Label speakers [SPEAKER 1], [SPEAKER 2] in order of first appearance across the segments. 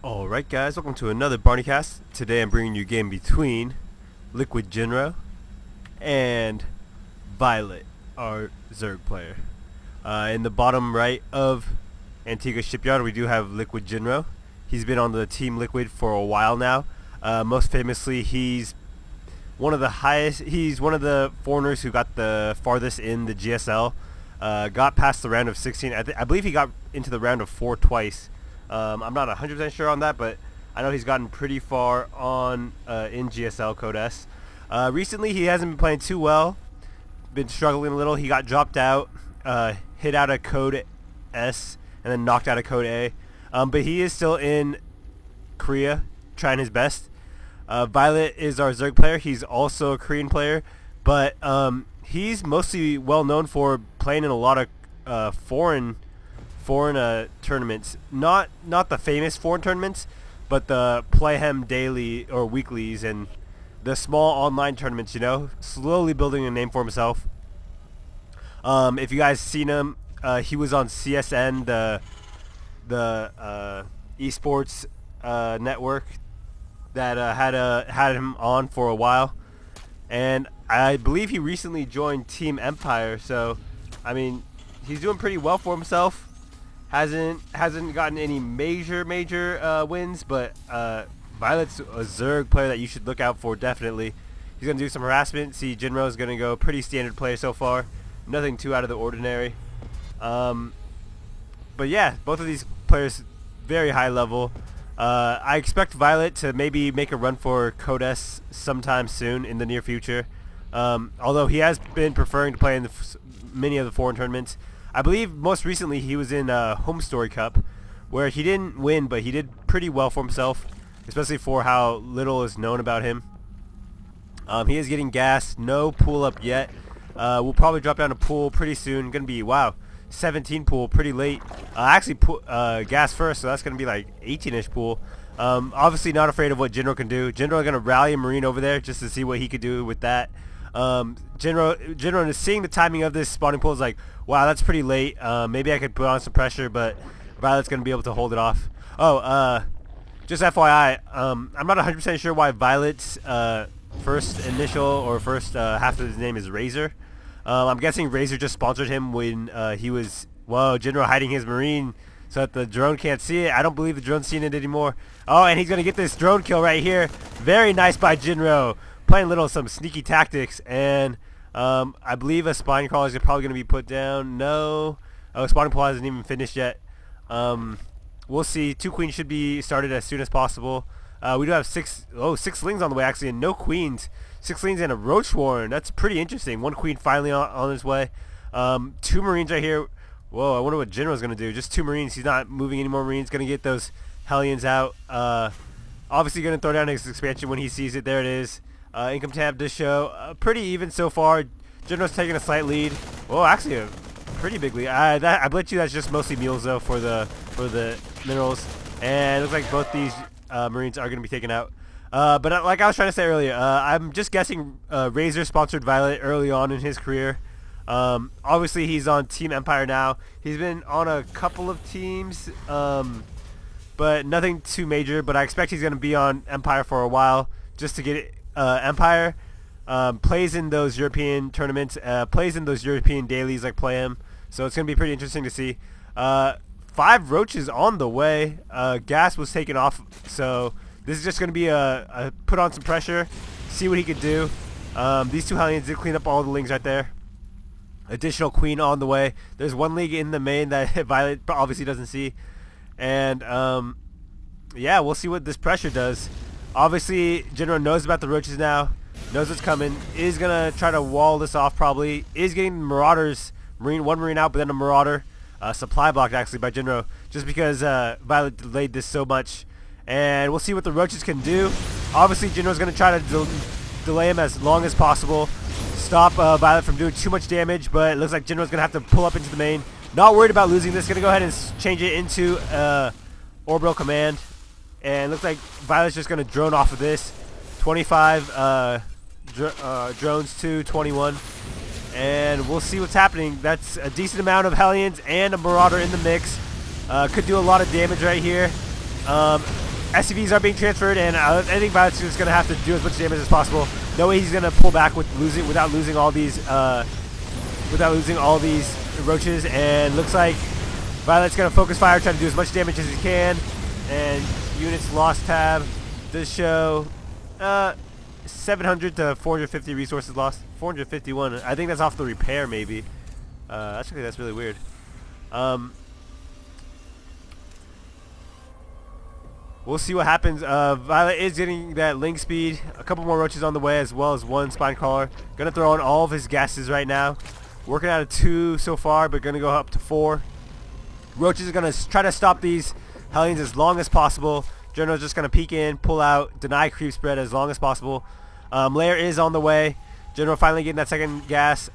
[SPEAKER 1] Alright guys, welcome to another barneycast. Today I'm bringing you a game between LiquidJinro and viOLet, our Zerg player. In the bottom right of Antiga Shipyard we do have LiquidJinro. He's been on the team Liquid for a while now. Most famously he's one of the foreigners who got the farthest in the GSL. Got past the round of 16. I believe he got into the round of 4 twice. I'm not 100% sure on that, but I know he's gotten pretty far on in GSL Code S. Recently, he hasn't been playing too well. Been struggling a little. He got dropped out, hit out of Code S, and then knocked out of Code A. But he is still in Korea, trying his best. viOLet is our Zerg player. He's also a Korean player, but he's mostly well known for playing in a lot of foreign tournaments, not the famous foreign tournaments, but the Play Him daily or weeklies and the small online tournaments. You know, slowly building a name for himself. If you guys seen him, he was on CSN, the esports network that had him on for a while, and I believe he recently joined Team Empire. So, I mean, he's doing pretty well for himself. Hasn't gotten any major wins, but viOLet's a Zerg player that you should look out for, definitely. He's going to do some harassment. See, Jinro is going to go pretty standard player so far. Nothing too out of the ordinary. But yeah, both of these players very high level. I expect viOLet to maybe make a run for Code S sometime soon in the near future. Although he has been preferring to play in many of the foreign tournaments. I believe most recently he was in Home Story Cup, where he didn't win, but he did pretty well for himself, especially for how little is known about him. He is getting gas, no pool up yet. We'll probably drop down to pool pretty soon. Gonna be, wow, 17 pool, pretty late. Actually, gas first, so that's gonna be like 18-ish pool. Obviously not afraid of what Jinro can do. Jinro gonna rally a Marine over there just to see what he could do with that. Jinro is seeing the timing of this spawning pool is like, wow, that's pretty late. Maybe I could put on some pressure, but viOLet's going to be able to hold it off. Oh, just FYI, I'm not 100% sure why viOLet's first initial or first half of his name is Razor. I'm guessing Razor just sponsored him when he was, whoa, Jinro hiding his Marine so that the drone can't see it. I don't believe the drone's seeing it anymore. Oh, and he's going to get this drone kill right here. Very nice by Jinro. Playing some sneaky tactics, and I believe a spine crawler is probably going to be put down. No, spawning pool hasn't even finished yet. We'll see. 2 queens should be started as soon as possible. We do have 6 slings on the way actually, and no queens. 6 slings and a roach warren. That's pretty interesting. 1 queen finally on his way. 2 marines right here. Whoa, I wonder what Jinro's going to do. Just 2 marines. He's not moving any more marines. Going to get those hellions out. Obviously going to throw down his expansion when he sees it. There it is. Income tab does show pretty even so far. Jinro's taking a slight lead. Oh, actually a pretty big lead. I bet you that's just mostly mules though for the minerals. And it looks like both these Marines are going to be taken out. But like I was trying to say earlier, I'm just guessing Razor sponsored viOLet early on in his career. Obviously he's on Team Empire now. He's been on a couple of teams, but nothing too major. But I expect he's going to be on Empire for a while just to get it. Empire plays in those European tournaments, plays in those European dailies like Play Him, so it's going to be pretty interesting to see. 5 roaches on the way. Gas was taken off, so this is just going to be a put on some pressure, see what he could do. These 2 hellions did clean up all the lings right there. Additional queen on the way. There's 1 league in the main that viOLet obviously doesn't see, and yeah, we'll see what this pressure does. Obviously, Jinro knows about the roaches now, knows what's coming, is going to try to wall this off probably, is getting marauders, one marine out, but then a marauder, supply blocked actually by Jinro, just because viOLet delayed this so much. And we'll see what the roaches can do. Obviously, Jinro's going to try to delay him as long as possible, stop viOLet from doing too much damage, but it looks like Jinro's going to have to pull up into the main. Not worried about losing this, going to go ahead and change it into orbital command. And it looks like viOLet's just going to drone off of this. 25 drones to 21. And we'll see what's happening. That's a decent amount of hellions and a marauder in the mix. Could do a lot of damage right here. SCVs are being transferred, and I think viOLet's just gonna have to do as much damage as possible. No way he's gonna pull back without losing all these roaches. And looks like viOLet's gonna focus fire, try to do as much damage as he can. And units lost tab does show 700 to 450 resources lost. 451. I think that's off the repair, maybe. Actually, that's really weird. We'll see what happens. viOLet is getting that link speed. A couple more roaches on the way, as well as one spine crawler. Gonna throw on all of his gases right now. Working out of 2 so far, but gonna go up to 4. Roaches are gonna try to stop these Hellions as long as possible. Jinro's just gonna peek in, pull out, deny creep spread as long as possible. Lair is on the way. Jinro finally getting that second gas.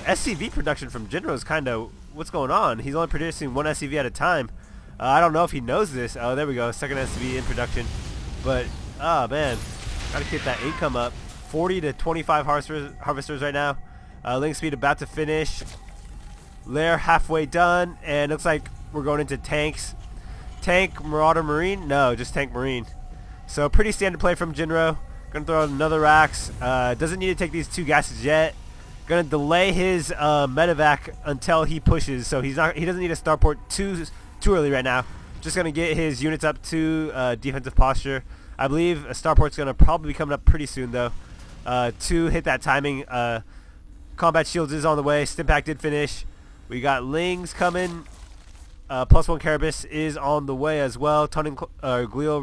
[SPEAKER 1] SCV production from Jinro is kind of what's going on. He's only producing 1 SCV at a time. I don't know if he knows this. Oh, there we go. Second SCV in production. But, oh, man. Gotta get that income up. 40 to 25 harvesters right now. Link speed about to finish. Lair halfway done. And looks like we're going into tanks. Tank, Marauder, Marine? No, just Tank, Marine. So, pretty standard play from Jinro. Gonna throw another Rax. Doesn't need to take these 2 gases yet. Gonna delay his medevac until he pushes. So, he doesn't need a starport too early right now. Just gonna get his units up to defensive posture. I believe a starport's gonna probably be coming up pretty soon though. To hit that timing. Combat shields is on the way. Stimpack did finish. We got Lings coming. +1 Carapace is on the way as well. Tunning glial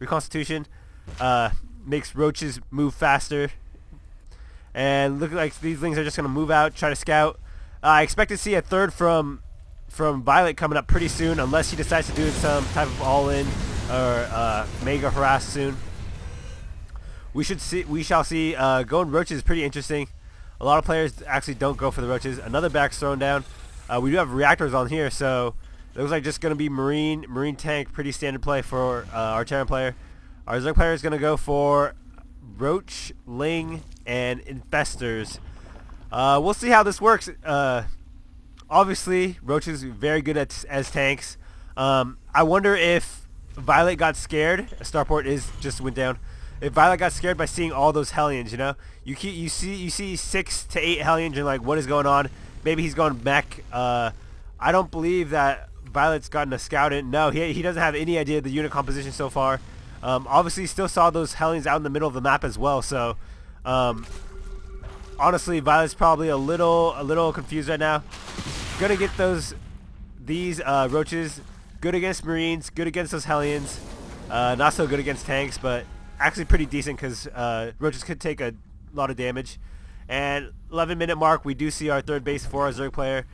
[SPEAKER 1] reconstitution makes roaches move faster. And look like these Lings are just gonna move out, try to scout. I expect to see a third from viOLet coming up pretty soon, unless he decides to do some type of all-in or mega harass soon. We shall see. Going roaches is pretty interesting. A lot of players actually don't go for the roaches. Another back's thrown down. We do have reactors on here, so it looks like just going to be marine tank. Pretty standard play for our Terran player. Our Zerg player is going to go for roach, ling, and infestors. We'll see how this works. Obviously, roaches very good as tanks. I wonder if viOLet got scared. A starport just went down. If viOLet got scared by seeing all those Hellions, you know, you see 6 to 8 Hellions, and like, what is going on? Maybe he's going mech. I don't believe that viOLet's gotten a scout in. No, he doesn't have any idea of the unit composition so far. Obviously, still saw those Hellions out in the middle of the map as well. So, honestly, viOLet's probably a little confused right now. Gonna get these roaches. Good against Marines. Good against those Hellions. Not so good against tanks, but actually pretty decent because roaches could take a lot of damage. And 11-minute mark, we do see our third base for our Zerg player.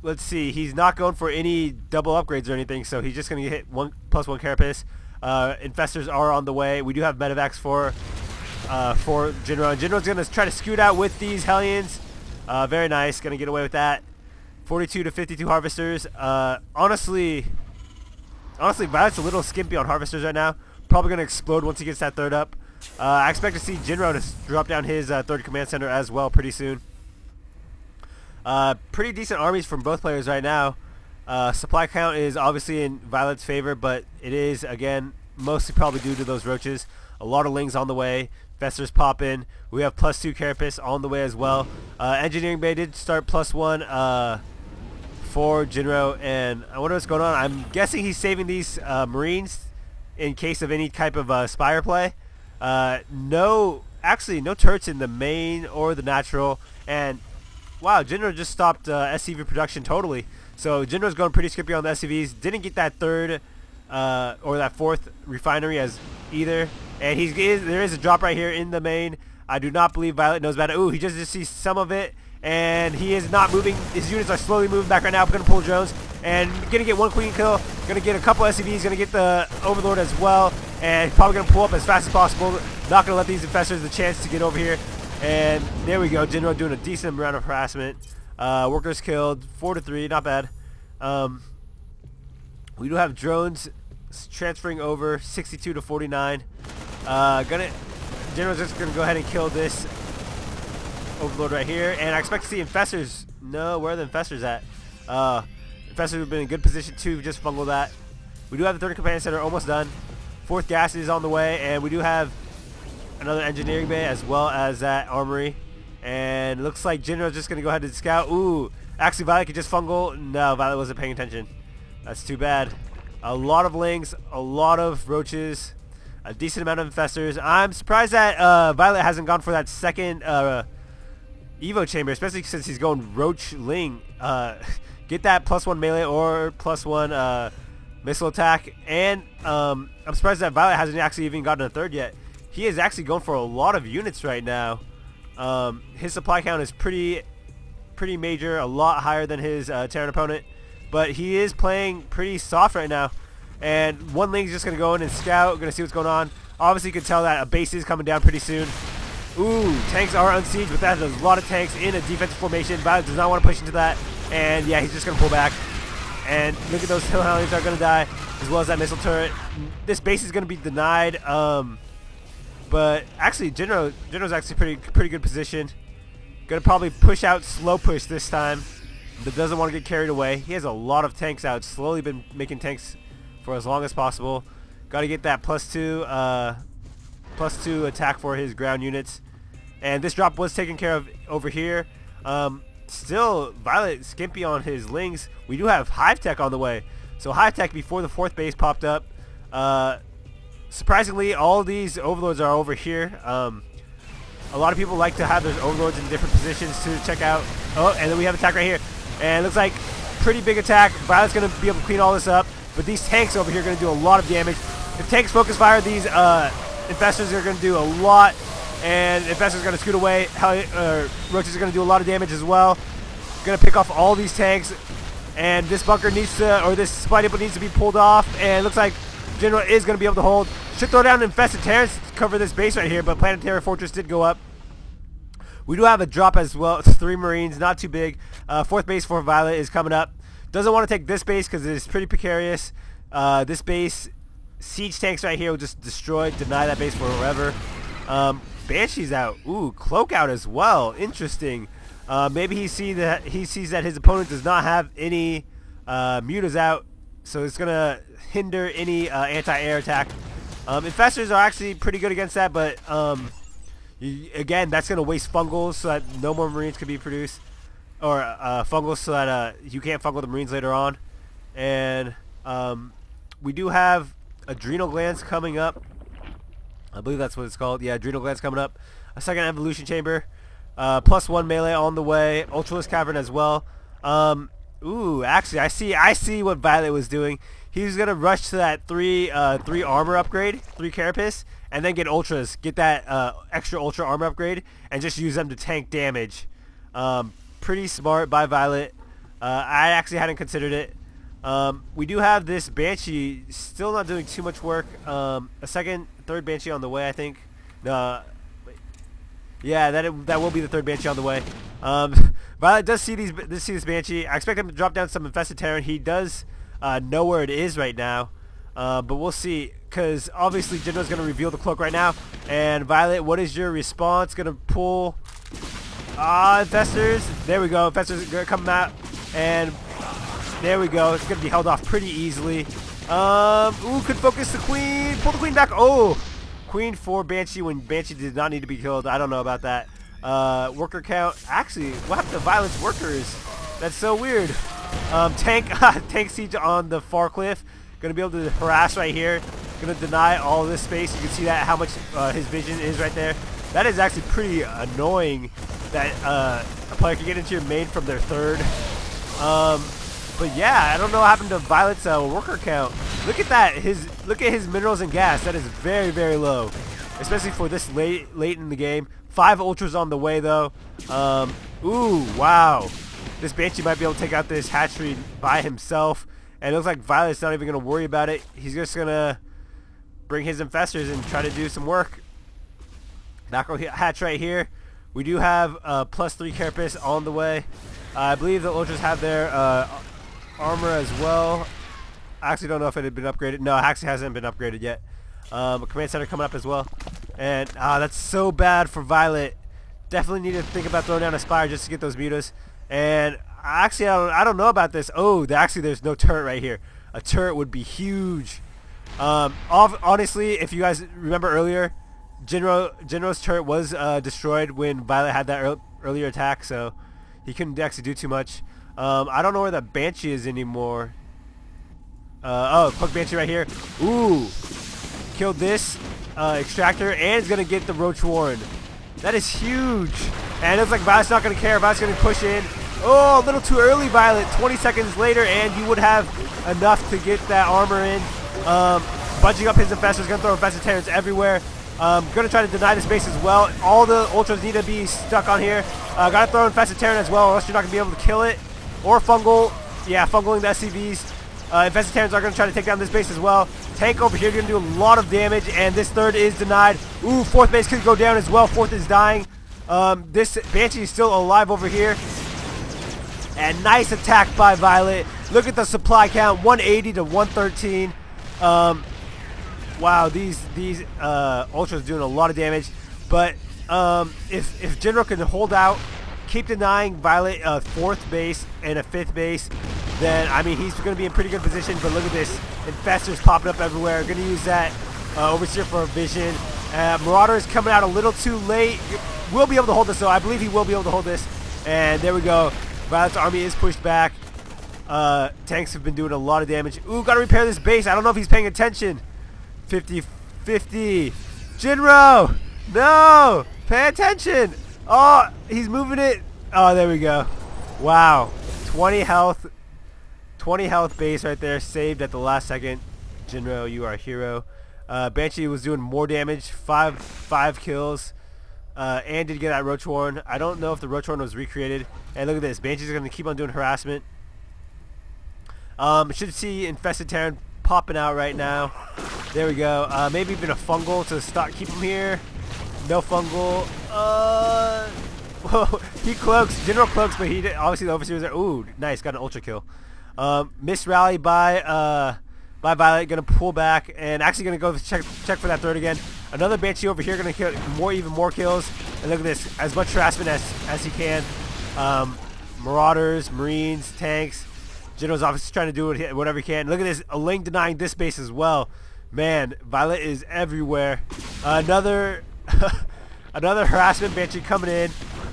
[SPEAKER 1] Let's see. He's not going for any double upgrades or anything, so he's just going to hit +1 Carapace. Infestors are on the way. We do have medevacs for Jinro. And Jinro's going to try to scoot out with these Hellions. Very nice. Going to get away with that. 42 to 52 harvesters. Honestly, viOLet's a little skimpy on harvesters right now. Probably going to explode once he gets that third up. I expect to see Jinro to drop down his third command center as well pretty soon. Pretty decent armies from both players right now. Supply count is obviously in viOLet's favor, but it is, again, mostly probably due to those roaches. A lot of Lings on the way. Festers pop in. We have +2 Carapace on the way as well. Engineering Bay did start +1 for Jinro, and I wonder what's going on. I'm guessing he's saving these Marines in case of any type of Spire play. No turrets in the main or the natural, and wow, Jinro just stopped SCV production totally. So Jinro's going pretty skippy on the SCVs. Didn't get that third or that fourth refinery as either, and there is a drop right here in the main. I do not believe viOLet knows about it. Ooh, he just sees some of it, and he is not moving. His units are slowly moving back right now. I'm going to pull drones, and going to get one queen kill. Going to get a couple SCVs. Going to get the Overlord as well, and probably going to pull up as fast as possible. Not going to let these infestors the chance to get over here. And there we go. Jinro doing a decent amount of harassment. Workers killed. 4 to 3. Not bad. We do have drones transferring over. 62 to 49. Jinro's just going to go ahead and kill this Overlord right here. And I expect to see infestors. No, where are the infestors at? Infestors have been in good position to just fungal that. We do have the third companion center almost done. Fourth gas is on the way, and we do have another engineering bay as well as that armory. And looks like Jinro is just going to go ahead and scout. Ooh, actually viOLet could just fungal. No, viOLet wasn't paying attention. That's too bad. A lot of lings, a lot of roaches, a decent amount of infestors. I'm surprised that viOLet hasn't gone for that second Evo chamber, especially since he's going roach ling. Get that +1 melee or +1 missile attack. And I'm surprised that viOLet hasn't actually even gotten a third yet. He is actually going for a lot of units right now. His supply count is pretty major, a lot higher than his Terran opponent. But he is playing pretty soft right now. And one ling's just going to go in and scout, going to see what's going on. Obviously you can tell that a base is coming down pretty soon. Ooh, tanks are unsieged, but that is a lot of tanks in a defensive formation. viOLet does not want to push into that. And yeah, he's just going to pull back. And look at those hill hellions are going to die, as well as that missile turret. This base is going to be denied. But actually, Jinro's actually pretty good position. Going to probably push out, slow push this time. But doesn't want to get carried away. He has a lot of tanks out. Slowly been making tanks for as long as possible. Got to get that +2 attack for his ground units. And this drop was taken care of over here. Still, viOLet skimpy on his lings. We do have Hive Tech on the way. So Hive Tech before the fourth base popped up. Surprisingly, all these overlords are over here. A lot of people like to have their overlords in different positions to check out. Oh, and then we have attack right here. And it looks like pretty big attack. viOLet's going to be able to clean all this up. But these tanks over here are going to do a lot of damage. If tanks focus fire, these infestors are going to do a lot. And infestors are going to scoot away. Roaches are going to do a lot of damage as well. Going to pick off all these tanks. And this bunker needs to, or this supply depot needs to be pulled off. And it looks like Jinro is going to be able to hold. Should throw down infested Terrans to cover this base right here. But Planetary Fortress did go up. We do have a drop as well. It's 3 Marines, not too big. Fourth base for viOLet is coming up. Doesn't want to take this base because it is pretty precarious. This base, siege tanks right here will just destroy, deny that base forever. Banshee's out. Ooh, Cloak out as well. Interesting. Maybe he sees that his opponent does not have any mutas out, so it's gonna hinder any anti-air attack. Infestors are actually pretty good against that, but again, that's gonna waste fungals so that no more Marines can be produced, or fungals so that you can't fungal the Marines later on. And we do have adrenal glands coming up. I believe that's what it's called. Yeah, adrenal glands coming up. A second evolution chamber. +1 melee on the way. Ultralisk cavern as well. Ooh, actually, I see what viOLet was doing. He was gonna rush to that 3 armor upgrade, 3 carapace, and then get ultras, get that extra ultra armor upgrade, and just use them to tank damage. Pretty smart by viOLet. I actually hadn't considered it. We do have this Banshee still not doing too much work. A third Banshee on the way, I think. Yeah, that will be the third Banshee on the way. viOLet does see this Banshee. I expect him to drop down some infested Terran. He does know where it is right now, but we'll see. Because obviously Jinro's going to reveal the cloak right now. And viOLet, what is your response? Going to pull infestors. There we go. Infestors are going to come out, and there we go. It's going to be held off pretty easily. Ooh, could focus the queen. Pull the queen back. Oh, queen for Banshee when Banshee did not need to be killed. I don't know about that. Worker count. Actually, what happened to viOLet's workers? That's so weird. Tank siege on the far cliff. Going to be able to harass right here. Going to deny all this space. You can see that how much his vision is right there. That is actually pretty annoying that a player can get into your main from their third. But yeah, I don't know what happened to viOLet's worker count. Look at that. Look at his minerals and gas. That is very, very low, especially for this late in the game. 5 ultras on the way though. Ooh, wow. This Banshee might be able to take out this hatchery by himself. And it looks like viOLet's not even going to worry about it. He's just going to bring his infestors and try to do some work. Macro hatch right here. We do have +3 carapace on the way. I believe the ultras have their armor as well. I actually don't know if it had been upgraded. No, it actually hasn't been upgraded yet. A command center coming up as well. And that's so bad for viOLet. Definitely need to think about throwing down a Spire just to get those mutas. And Actually, I don't know about this. Oh, actually, there's no turret right here. A turret would be huge. Honestly, if you guys remember earlier, Jinro's turret was destroyed when viOLet had that earlier attack, so he couldn't actually do too much. I don't know where the Banshee is anymore. Oh, quick Banshee right here. Ooh, killed this extractor, and is gonna get the Roach Warren. That is huge. And it looks like viOLet's not gonna care. viOLet's gonna push in. Oh, a little too early, viOLet. 20 seconds later, and you would have enough to get that armor in. Bunching up his infestors, gonna throw infested terrors everywhere. Gonna try to deny this base as well. All the ultras need to be stuck on here. Gotta throw infested terran as well, or else you're not gonna be able to kill it. Or fungal. Yeah, fungaling the SCVs. Infested terrans are gonna try to take down this base as well. Tank over here gonna do a lot of damage, and this third is denied. Ooh, fourth base could go down as well. Fourth is dying. This Banshee is still alive over here. And nice attack by viOLet. Look at the supply count, 180 to 113. Wow, these ultras doing a lot of damage. But if Jinro can hold out, keep denying viOLet a fourth base and a fifth base, then I mean he's going to be in pretty good position. But look at this, infestors popping up everywhere. Going to use that overseer for a vision. Marauder is coming out a little too late. Will be able to hold this though. I believe he will be able to hold this. And there we go. viOLet's army is pushed back. Tanks have been doing a lot of damage. Ooh, gotta repair this base. I don't know if he's paying attention. 50-50. Jinro! No! Pay attention! Oh, he's moving it. Oh, there we go. Wow. 20 health. 20 health base right there. Saved at the last second. Jinro, you are a hero. Banshee was doing more damage. Five kills. And did get that Roach Warren. I don't know if the Roach Warren was recreated. And look at this. Banshee's going to keep on doing harassment. Should see infested terran popping out right now. There we go. Maybe even a fungal to keep him here. No fungal. Whoa, he cloaks. Jinro cloaks, but he did, obviously the overseer was there. Ooh, nice. Got an ultra kill. Missed rally by viOLet. Gonna pull back and actually gonna go check for that third again. Another Banshee over here gonna kill even more kills. And look at this, as much harassment as he can. Marauders, Marines, tanks. Jinro's obviously trying to do whatever he can. Look at this, a Ling denying this base as well. Man, viOLet is everywhere. Another another harassment Banshee coming in.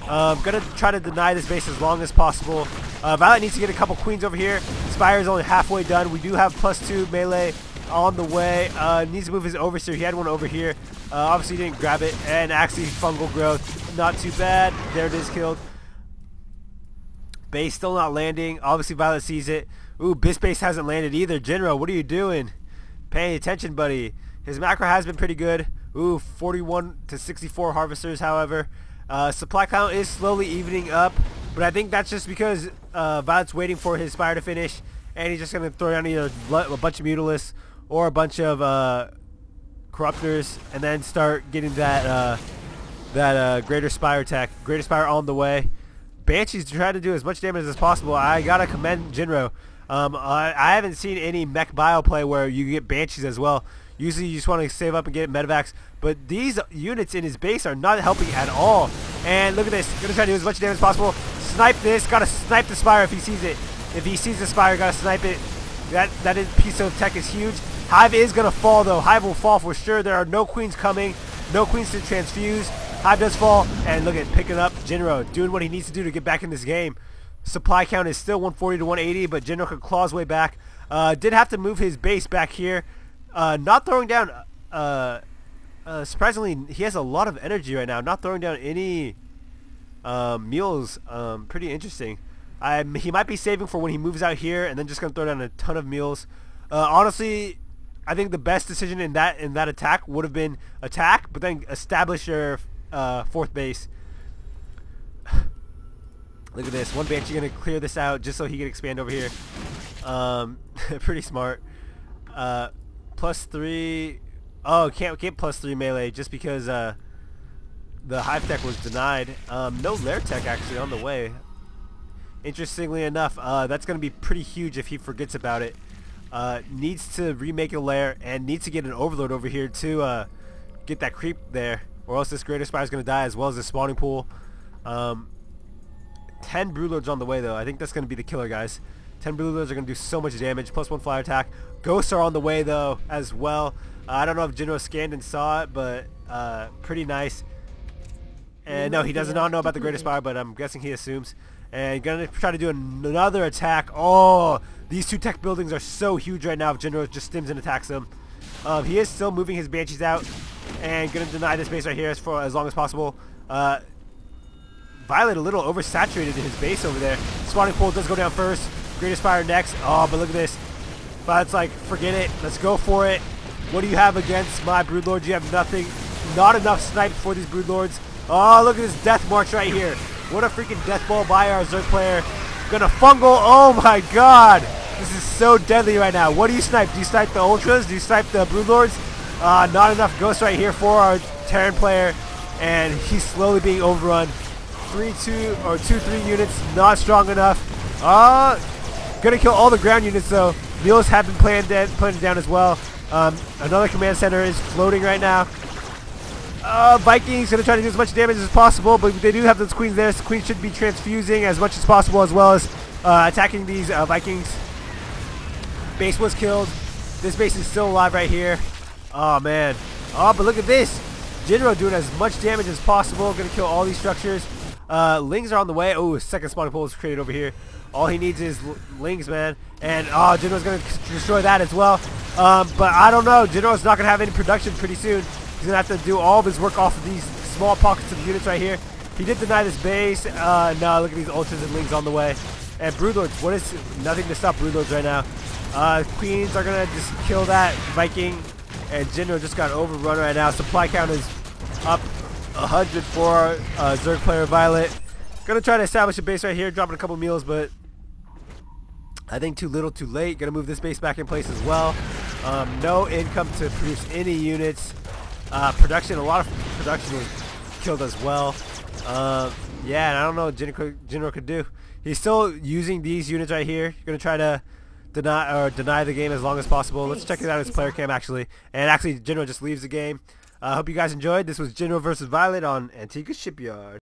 [SPEAKER 1] Gonna try to deny this base as long as possible. viOLet needs to get a couple queens over here. Spire is only halfway done. We do have +2 melee on the way. Needs to move his overseer. He had one over here. Obviously he didn't grab it. And actually fungal growth. Not too bad. There it is, killed. Base still not landing. Obviously viOLet sees it. Ooh, this base hasn't landed either. Jinro, what are you doing? Pay attention, buddy. His macro has been pretty good. Ooh, 41 to 64 harvesters, however. Supply count is slowly evening up, but I think that's just because viOLet's waiting for his Spire to finish, and he's just going to throw down either a bunch of Mutalisks or a bunch of Corruptors, and then start getting that Greater Spire tech. Greater Spire on the way. Banshees trying to do as much damage as possible. I gotta commend Jinro. I haven't seen any mech bio play where you get Banshees as well. Usually you just want to save up and get medevacs, but these units in his base are not helping at all. And look at this, gonna try to do as much damage as possible. Snipe this, gotta snipe the Spire if he sees it. If he sees the Spire, gotta snipe it. That piece of tech is huge. Hive is gonna fall though. Hive will fall for sure. There are no queens coming, no queens to transfuse. Hive does fall, and look at picking up Jinro, doing what he needs to do to get back in this game. Supply count is still 140 to 180, but Jinro could claw his way back. Did have to move his base back here. Not throwing down, surprisingly, he has a lot of energy right now. Not throwing down any mules. Pretty interesting. He might be saving for when he moves out here, and then just going to throw down a ton of mules. Honestly, I think the best decision in that attack would have been attack, but then establish your fourth base. Look at this. One Banshee going to clear this out just so he can expand over here. Pretty smart. +3. Oh, can't +3 melee just because the Hive tech was denied. No lair tech actually on the way. Interestingly enough, that's going to be pretty huge if he forgets about it. Needs to remake a lair and needs to get an overload over here to get that creep there, or else this Greater Spire is going to die as well as the spawning pool. 10 broodlords on the way though. I think that's going to be the killer, guys. 10 broodlords are going to do so much damage. +1 flyer attack. Ghosts are on the way though as well. I don't know if Jinro scanned and saw it, but pretty nice. And no, he does not know about the Greatest Fire, but I'm guessing he assumes. And gonna try to do another attack. Oh, these two tech buildings are so huge right now if Jinro just stims and attacks them. He is still moving his Banshees out and gonna deny this base right here as long as possible. viOLet a little oversaturated in his base over there. Spawning pool does go down first. Greatest Fire next. Oh, but look at this. viOLet's like, forget it. Let's go for it. What do you have against my broodlords? You have nothing. Not enough snipes for these broodlords. Oh, look at this death march right here. What a freaking death ball by our Zerg player. Gonna fungal. Oh my god. This is so deadly right now. What do you snipe? Do you snipe the ultras? Do you snipe the broodlords? Not enough ghosts right here for our Terran player. And he's slowly being overrun. 2-3 units. Not strong enough. Gonna kill all the ground units though. Mules have been planted down as well. Another command center is floating right now. Vikings gonna try to do as much damage as possible, but they do have those queens there, so queens should be transfusing as much as possible, as well as attacking these Vikings. Base was killed. This base is still alive right here. Oh man. Oh, but look at this. Jinro doing as much damage as possible. Gonna kill all these structures. Lings are on the way. Oh, second spawning pool is created over here. All he needs is Lings, man. And Jinro's gonna destroy that as well. But I don't know. Jinro's not gonna have any production pretty soon. He's gonna have to do all of his work off of these small pockets of units right here. He did deny this base. No, look at these ultras and Lings on the way. And broodlords, what is nothing to stop broodlords right now. Queens are gonna just kill that Viking. And Jinro just got overrun right now. Supply count is up 100 for our Zerg player viOLet. Gonna try to establish a base right here, dropping a couple meals, but I think too little too late. Gonna move this base back in place as well. No income to produce any units. Production, a lot of production was killed as well. Yeah, and I don't know what Jinro could do. He's still using these units right here. Gonna try to deny the game as long as possible. Let's check it out his player cam actually. And actually Jinro just leaves the game. I hope you guys enjoyed. This was Jinro versus viOLet on Antiga Shipyard.